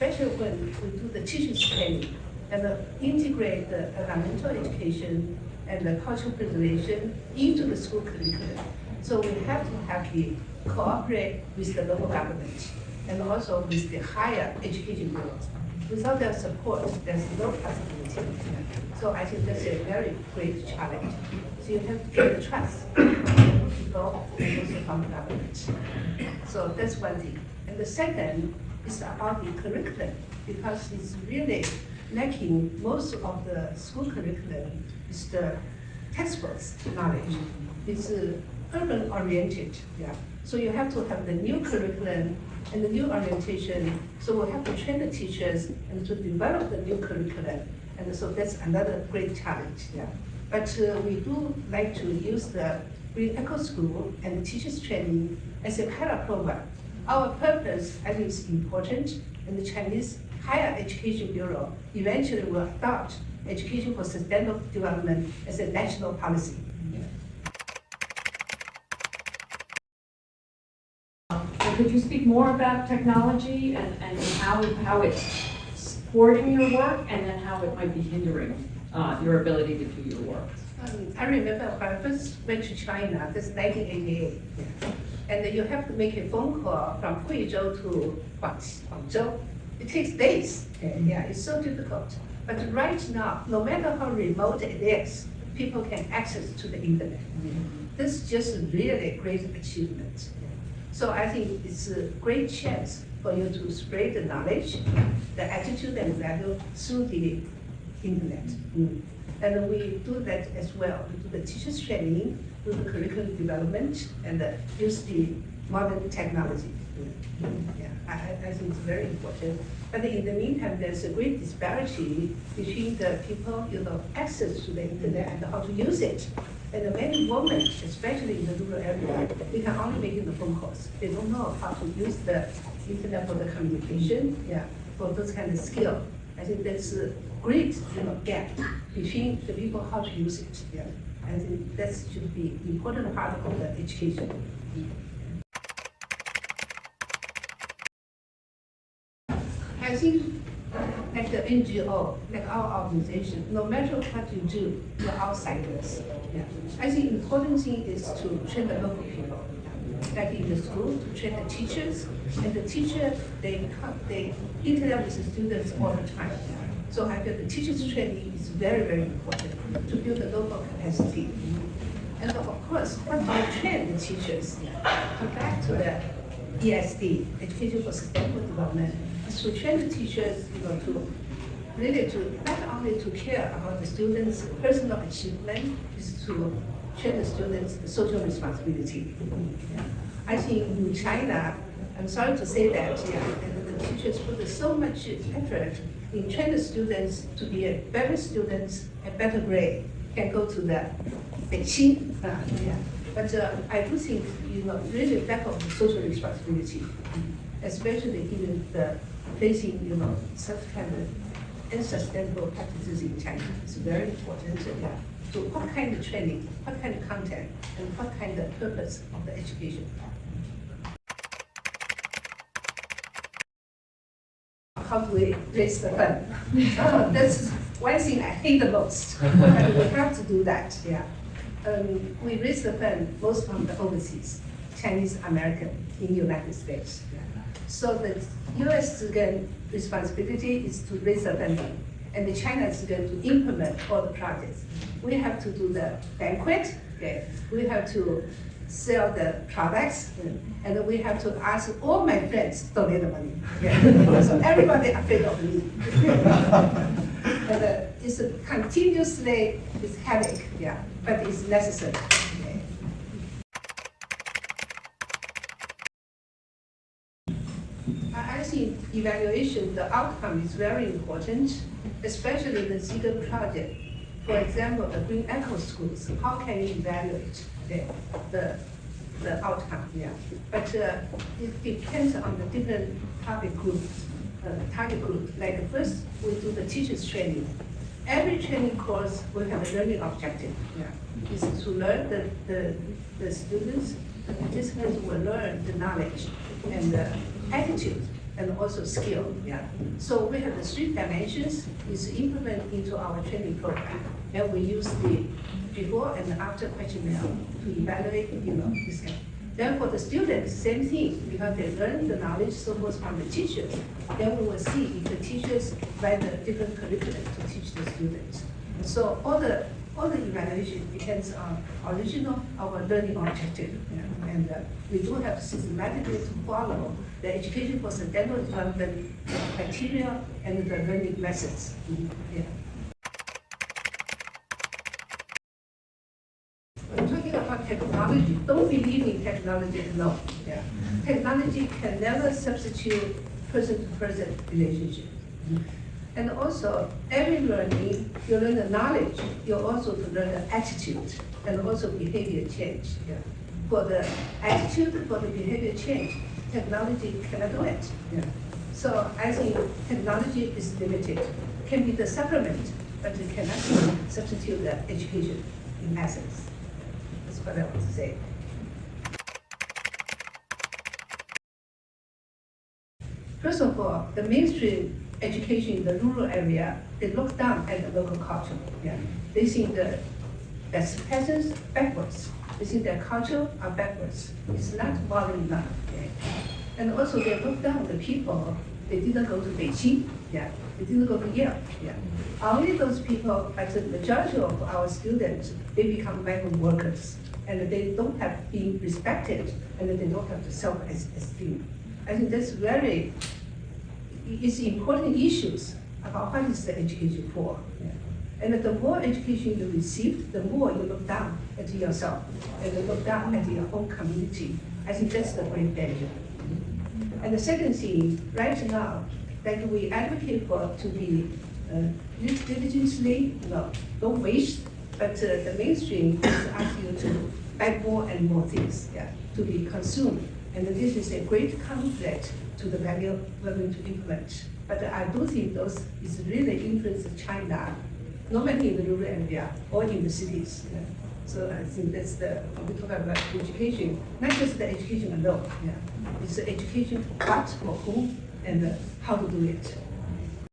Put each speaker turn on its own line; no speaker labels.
especially when we do the teachers training and integrate the environmental education and the cultural preservation into the school curriculum. So we have to have the cooperate with the local government and also with the higher education boards. Without their support, there's no possibility. So I think that's a very great challenge. So you have to get the trust from people and also from the government. So that's one thing. And the second is about the curriculum, because it's really lacking. Most of the school curriculum is the textbooks knowledge. It's urban oriented, yeah. So you have to have the new curriculum and the new orientation. So we have to train the teachers and to develop the new curriculum. And so that's another great challenge, yeah. But we do like to use the Green Eco School and the teachers training as a pilot program. Our purpose, I think, is important, and the Chinese Higher Education Bureau eventually will adopt education for sustainable development as a national policy.
Could you speak more about technology and how it's supporting your work, and then how it might be hindering your ability to do your work?
I remember when I first went to China, this is 1988, and you have to make a phone call from Huizhou to Guangzhou. It takes days, yeah, it's so difficult. But right now, no matter how remote it is, people can access to the internet. This is just really a great achievement. So I think it's a great chance for you to spread the knowledge, the attitude and value through the internet. And we do that as well. We do the teachers training, do the curriculum development, and use the modern technology. Yeah, I think it's very important. But in the meantime, there's a great disparity between the people, access to the internet and how to use it. And many women, especially in the rural area, they can only make the phone calls. They don't know how to use the internet for the communication, for those kind of skill. I think that's a great gap between the people how to use it. Yeah. I think that should be an important part of the education. I think like the NGO, like our organization, no matter what you do, you're outsiders. Yeah. I think the important thing is to train the local people. Like in the school, to train the teachers, and the teacher, they interact with the students all the time. So I feel the teachers training is very, very important to build the local capacity. And of course, once you train the teachers, come back to the ESD, Education for Sustainable Development, is to train the teachers, to really to not only to care about the students' personal achievement, is to train the students' social responsibility. I think in China, I'm sorry to say that, and the teachers put so much effort in training the students to be a better students, a better grade, can go to the Beijing. But I do think, really lack of the social responsibility, especially in the facing, such kind of unsustainable practices in China. It's very important. So what kind of training, what kind of content, and what kind of purpose of the education? How do we raise the fund? That's one thing I hate the most. And we have to do that, we raise the fund most from the overseas, Chinese American in the United States. So the U.S. responsibility is to raise the funding, and the China is going to implement all the projects. We have to do the banquet, we have to sell the products, and we have to ask all my friends to donate the money. So everybody afraid of me. And it's continuously it's headache, but it's necessary. I think evaluation, the outcome is very important, especially the Ziga project. For example, the Green Eco Schools, how can you evaluate the outcome? But it depends on the different target group. Like first, we do the teachers training. Every training course will have a learning objective. Is to learn the students, the participants will learn the knowledge and the attitude and also skill. Yeah. So we have the 3 dimensions is implemented into our training program, and we use the before and after questionnaire to evaluate, this kind. Then for the students, same thing, because they learn the knowledge so much from the teachers. Then we will see if the teachers write a different curriculum to teach the students. So all the evaluation depends on original our learning objective, and we do have systematically to follow the education for sustainable development criteria and the learning methods. Yeah. When talking about technology, don't believe in technology alone. Yeah. Technology can never substitute person-to-person relationship. And also, every learning, you learn the knowledge, you also to learn the attitude and also behavior change. Yeah. For the attitude, for the behavior change, technology cannot do it. Yeah. So I think technology is limited, can be the supplement, but it cannot substitute the education in essence. That's what I want to say. First of all, the mainstream education in the rural area, they look down at the local culture. Yeah. They think the best peasants backwards. They think their culture are backwards. It's not modern enough. Yeah. And also they look down the people. They didn't go to Beijing. Yeah. They didn't go to Yale. Yeah. Only those people, as the majority of our students, they become migrant workers, and they don't have been respected, and they don't have the self-esteem. I think that's very, it's important issues about what is the education for. Yeah. And the more education you receive, the more you look down at yourself and you look down at your own community. I think that's the great danger. And the second thing, right now, that we advocate for to be diligently, don't waste, but the mainstream is ask you to buy more and more things, yeah, to be consumed. And this is a great conflict to the value we're going to implement. But I do think those is really influence China, not only in the rural area or in the cities. Yeah. So I think that's when we talk about education, not just the education alone. Yeah. It's the education what, for whom, and how to do it.